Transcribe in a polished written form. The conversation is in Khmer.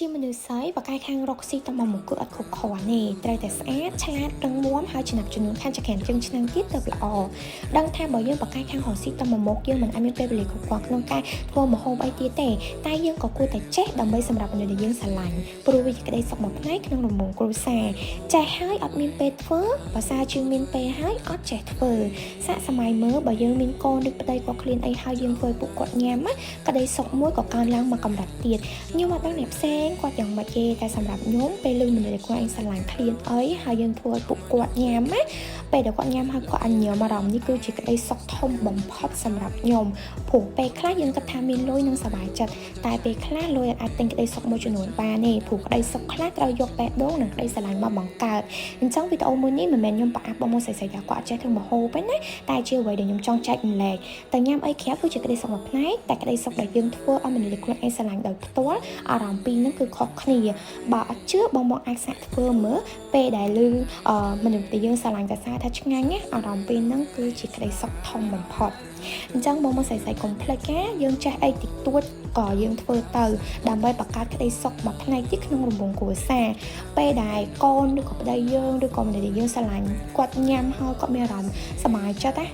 ជាមនុស្សស្រីបកាយខាងរកស៊ីតមកមុខគឺអត់គ្រប់គ្រាន់ទេត្រូវតែស្អាតឆ្លាតរឹងមាំហើយចំណាប់ចំនួនខាងចក្រានជើងឆ្នាំទៀតទៅល្អដឹងថាបើយើងបកាយខាងរកស៊ីតមកមុខយើងមិនអាចមានពេលវេលាគ្រប់គ្រាន់ក្នុងការធ្វើម្ហូបអីទៀតទេតែយើងក៏គួរតែចេះដើម្បីសម្រាប់មនុស្សដែលយើងស្រឡាញ់ព្រោះវាជាក្តីសុខមួយផ្នែកក្នុងរង្វង់គ្រួសារចេះហើយអត់មានពេលធ្វើភាសាជាងមានពេលហើយអត់ចេះធ្វើសាកសម័យមើលបើយើងមានកូនឬប្តីគាត់ឃ្លានអីហើយយើងធ្វើពួកគាត់ញ៉ាំក្តីសុខមួយក៏កើនឡើងមកកម្រិតទៀតខ្ញុំអត់ដឹងអ្នកផ្សេងគាត់យ៉ាងម៉េចទេតែសម្រាប់ខ្ញុំពេលលឺមនុស្សដែលគាត់ឯងស្រឡាញ់ឃ្លានអីហើយយើងធ្វើឲ្យពួកគាត់ញ៉ាំណាពេលដែលគាត់ញ៉ាំហើយគាត់អញញឹមអារម្មណ៍នេះគឺជាក្តីសុខធំបំផុតសម្រាប់ខ្ញុំព្រោះពេលខ្លះយើងគិតថាមានលុយនឹងសប្បាយចិត្តតែពេលខ្លះលុយអាចទិញក្តីសុខមួយចំនួនបានទេព្រោះក្តីសុខខ្លះត្រូវយកបេះដូងនិងក្តីស្រឡាញ់មកបង្កើតអញ្ចឹងវីដេអូមួយនេះមិនមែនខ្ញុំប្រអាប់បងមកស្រីៗគាត់អត់ចេះធ្វើម្ហូបទេណាតែជាអ្វីដែលខ្ញុំចង់ចែករំលែកតែញ៉ាំអីក្រៅគឺជាក្តីសុខមួយផ្នែកតែក្តីសុខដែលយើងធ្វើឲ្យមនុស្សខ្លួនឯងស្រឡាញ់ដោយផ្ទាល់អារម្មណ៍ពីរហ្នឹងគឺខុសគ្នាបើអត់ជឿបងមកអាចសាកធ្វើមើលពេលដែលឮមនុស្សដែលយើងស្រឡាញ់តែសារថាឆ្ងាញ់ណាអារម្មណ៍ពីរហ្នឹងគឺជាក្តីសុខធំបំផុតអញ្ចឹងបងមកស្រីៗកុំភ្លេចណាយើងចេះអីតិចតួចក៏យើងធ្វើទៅដើម្បីបង្កើតក្តីសុខមួយផ្នែកទៀតក្នុងរង្វង់គ្រួសារពេលដែលកូនឬក៏ប្តីយើងឬក៏មនុស្សដែលយើងស្រឡាញ់គាត់ញ៉ាំហើយគាត់មានអារម្មណ៍សប្បាយចិត្តណា